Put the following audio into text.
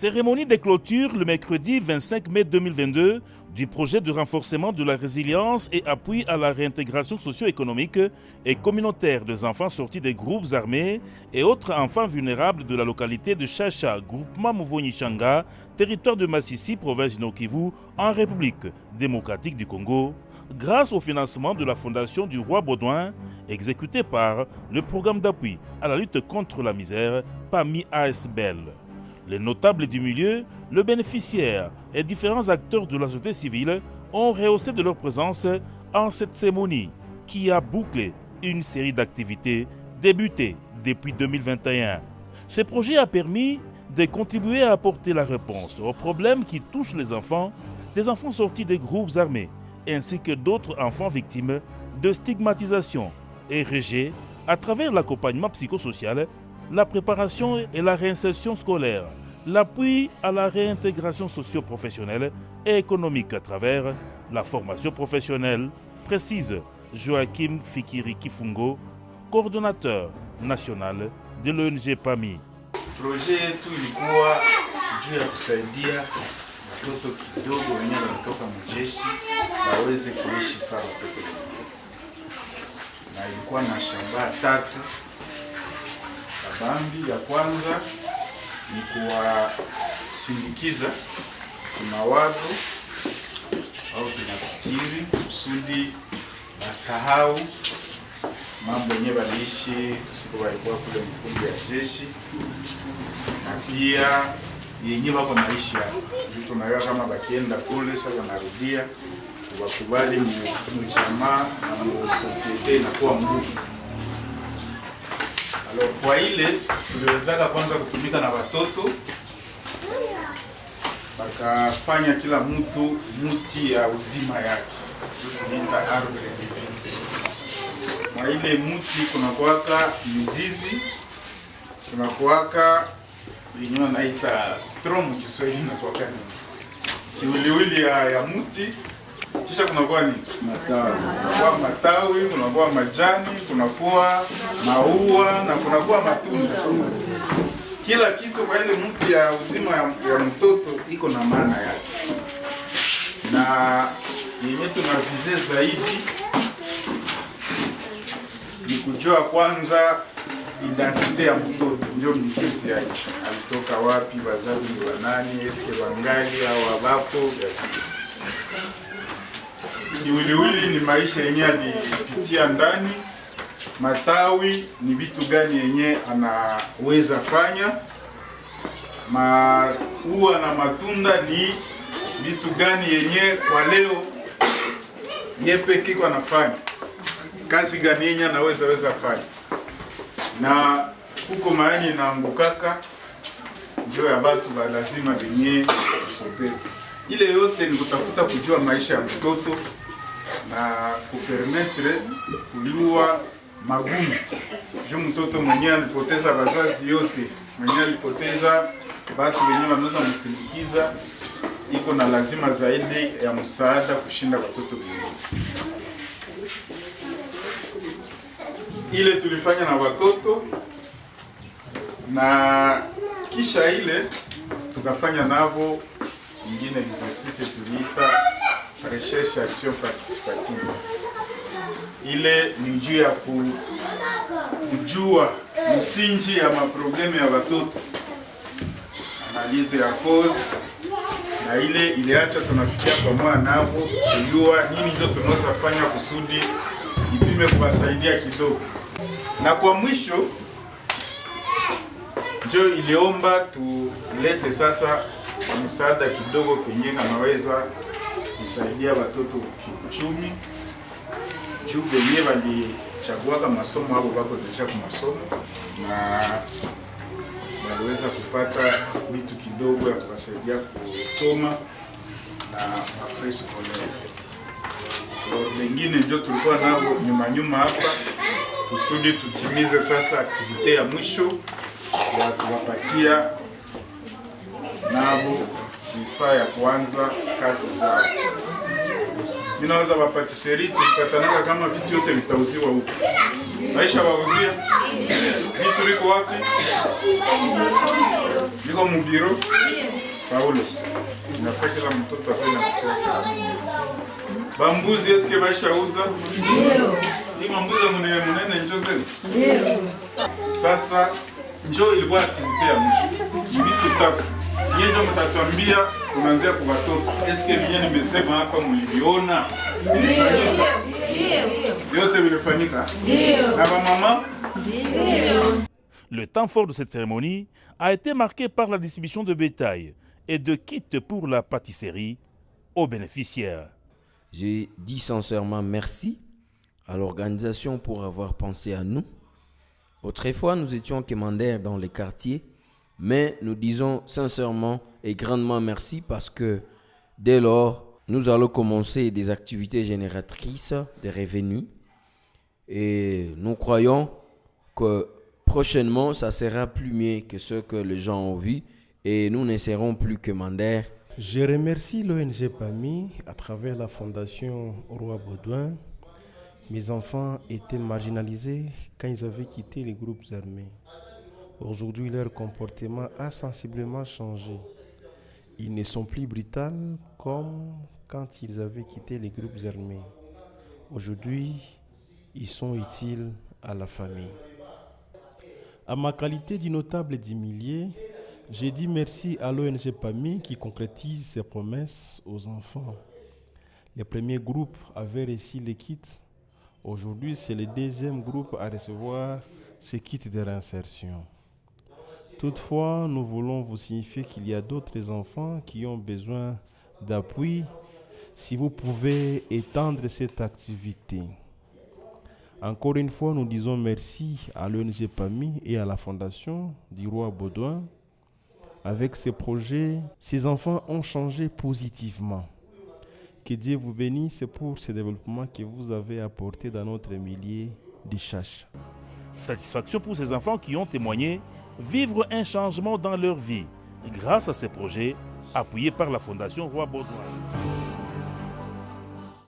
Cérémonie de clôture le mercredi 25 mai 2022 du projet de renforcement de la résilience et appui à la réintégration socio-économique et communautaire des enfants sortis des groupes armés et autres enfants vulnérables de la localité de Chacha, groupement Mouvoni-Changa, territoire de Massissi, province du Nord-Kivu, en République démocratique du Congo, grâce au financement de la Fondation du Roi Baudouin, exécuté par le programme d'appui à la lutte contre la misère PAMI ASBEL. Les notables du milieu, le bénéficiaire et différents acteurs de la société civile ont rehaussé de leur présence en cette cérémonie qui a bouclé une série d'activités débutées depuis 2021. Ce projet a permis de contribuer à apporter la réponse aux problèmes qui touchent les enfants, des enfants sortis des groupes armés, ainsi que d'autres enfants victimes de stigmatisation et rejet à travers l'accompagnement psychosocial, la préparation et la réinsertion scolaire, l'appui à la réintégration socio-professionnelle et économique à travers la formation professionnelle, précise Joachim Fikiri Kifungo, coordonnateur national de l'ONG PAMI. Projet yetu ilikuwa juu ya kusaidia watoto kidogo wenyewe wanatoka mjeshi waweze kuishi sawa watoto wengine, na ilikuwa na shabaha tatu. Kabambi ya kwanza ni kuwasindikiza kimawazo au tunafikiri kusudi wasahau mambo yenyewe waliishi siku walikuwa kule mkundi ya jeshi, na pia yenyewe wako maisha vitu nayo kama bakienda kule sasa wanarudia wakubali mjamaa na msosiete inakuwa ngumu. Kwa ile tuliwezaka kwanza kutumika na watoto, wakafanya kila mtu muti ya uzima yake, tunaita arbre de vie. Na ile muti kuna kuwaka mizizi, kuna kuwaka yenyewe naita tronc Kiswahili, na kuwaka kiwiliwili ya muti, kisha kunakuwa ni matawi, kunakuwa majani, kunakuwa maua na kunakuwa matunda. Kila kitu kwa ile mti ya uzima ya mtoto iko na maana yake, na yenye tunavize zaidi ni kujua kwanza identite ya mtoto, ndio mizizi yake, alitoka wapi, wazazi ni wanani, eske wangali au wabapo. Kiwiliwili ni maisha yenye alipitia ndani, matawi ni vitu gani yenye anaweza fanya, maua na matunda ni vitu gani yenye kwa leo yepeke kwa nafanya, kazi gani yenye anaweza fanya, na huko maani inaangukaka ndio ya watu lazima wenye kupoteza. Ile yote ni kutafuta kujua maisha ya mtoto na kupermetre kujua magumu. Juu mtoto mwenyewe alipoteza wazazi yote, mwenyewe alipoteza watu wenyewe wanaweza msindikiza, iko na lazima zaidi ya msaada kushinda watoto wengine. Ile tulifanya na watoto, na kisha ile tukafanya navo ingine exercice tuliita recherche action participative. Ile ni njia ya kujua msingi ya maprobleme ya watoto, analize ya cause, na ile iliacha tunafikia pamoja navo kujua nini ndio tunaweza fanya kusudi ipime kuwasaidia kidogo. Na kwa mwisho ndio iliomba tulete sasa msaada kidogo kwenye kanaweza kusaidia watoto kiuchumi, juu wenyewe walichagua masomo hapo wako kisha kwa masomo, na waliweza kupata vitu kidogo ya kuwasaidia kusoma na mafrais scolaire. Wengine ndio tulikuwa nao nyuma hapa kusudi tutimize sasa aktivite ya mwisho ya kuwapatia nabo vifaa ya kuanza kazi zao. Ninaweza wapatisserie tukatanaka kama vitu yote vitauziwa huko. Maisha wauzia vitu liko wapi? Niko mubiro. Paulo. Nafashila mtoto apenda kucheza. Bambuzi eske maisha uza? Ndio. Ni mambuzi munene njoo zenu? Ndio. Sasa njoo ilikuwa activity ya mwisho. Vitu tatu. Nyie ndio mtatuambia tunaanzia kwa watoto. Eske vyenye nimesema hapa mliviona? Ndio. Yote vilifanyika? Ndio. Na mama? Ndio. Le temps fort de cette cérémonie a été marqué par la distribution de bétail et de kits pour la pâtisserie aux bénéficiaires. Je dis sincèrement merci à l'organisation pour avoir pensé à nous. Autrefois, nous étions commandaires dans les quartiers, mais nous disons sincèrement et grandement merci parce que dès lors, nous allons commencer des activités génératrices de revenus et nous croyons que prochainement, ça sera plus mieux que ce que les gens ont vu et nous ne serons plus commandaires. Je remercie l'ONG PAMI à travers la fondation Roi Baudouin. Mes enfants étaient marginalisés quand ils avaient quitté les groupes armés. Aujourd'hui, leur comportement a sensiblement changé. Ils ne sont plus brutaux comme quand ils avaient quitté les groupes armés. Aujourd'hui, ils sont utiles à la famille. À ma qualité de notable d'humilié, j'ai dit merci à l'ONG PAMI qui concrétise ses promesses aux enfants. Les premiers groupes avaient reçu les kits. Aujourd'hui, c'est le deuxième groupe à recevoir ces kits de réinsertion. Toutefois, nous voulons vous signifier qu'il y a d'autres enfants qui ont besoin d'appui. Si vous pouvez étendre cette activité. Encore une fois, nous disons merci à l'ONG PAMI et à la Fondation du Roi Baudouin. Avec ces projets, ces enfants ont changé positivement. Que Dieu vous bénisse pour ce développement que vous avez apporté dans notre milieu de Chacha. Satisfaction pour ces enfants qui ont témoigné vivre un changement dans leur vie grâce à ces projets appuyés par la Fondation Roi Baudouin.